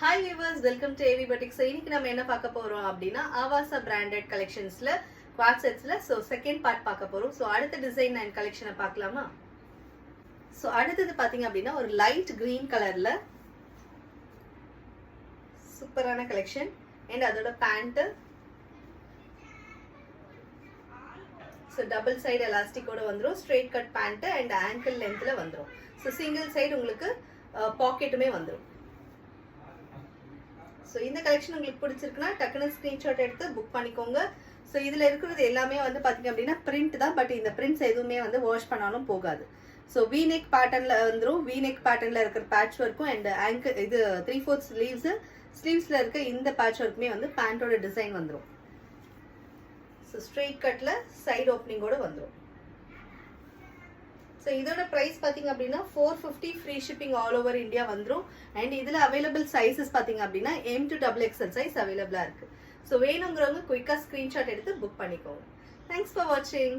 Hi viewers, welcome to AV Boutique. So இன்னைக்கு நம்ம என்ன பார்க்க போறோம் அப்படினா ஆவாசா பிராண்டட் கலெக்ஷன்ஸ்ல குவாட் செட்ஸ்ல செகண்ட் பார்ட் பார்க்க போறோம். சோ அடுத்த டிசைன் அண்ட் கலெக்ஷனை பார்க்கலாமா? சோ அடுத்தது பாத்தீங்க அப்படினா ஒரு லைட் கிரீன் கலர்ல சூப்பரான கலெக்ஷன் and அதோட பேண்ட் சோ டபுள் சைடு எலாஸ்டிக்கோட வந்துரும். Straight cut pant and ankle lengthல வந்துரும். சோ சிங்கிள் சைடு உங்களுக்கு பாக்கெட்டுமே வந்துரும். ஸோ இந்த கலெக்ஷன் உங்களுக்கு பிடிச்சிருக்குன்னா டக்குன்னு ஸ்க்ரீன்ஷாட் எடுத்து புக் பண்ணிக்கோங்க. ஸோ இதில் இருக்கிறது எல்லாமே வந்து பார்த்தீங்க அப்படின்னா பிரிண்ட் தான், பட் இந்த பிரிண்ட்ஸ் எதுவுமே வந்து வாஷ் பண்ணாலும் போகாது. ஸோ வீநெக் பேட்டர்னில் வந்துடும். வீநெக் பேட்டர்னில் இருக்கிற பேட்ச் ஒர்க்கும் அண்ட் ஆங்கிள் இது 3/4 ஸ்லீவ்ஸில் இருக்க இந்த பேட்ச் ஒர்க்குமே வந்து பேண்ட்டோட டிசைன் வந்துடும். ஸோ ஸ்ட்ரெயிட் கட்டில் சைடு ஓப்பனிங்கோட வந்துடும். ஸோ இதோட ப்ரைஸ் பார்த்தீங்க அப்படின்னா 450 free shipping all over India வந்துடும். அண்ட் இதில் அவைலபிள் சைஸஸ் பார்த்தீங்க அப்படின்னா M to XXL சைஸ் அவைலபிளாக இருக்குது. ஸோ வேணுங்கிறவங்க குயிக்காக ஸ்க்ரீன்ஷாட் எடுத்து புக் பண்ணிக்கோங்க. தேங்க்ஸ் ஃபார் வாட்சிங்.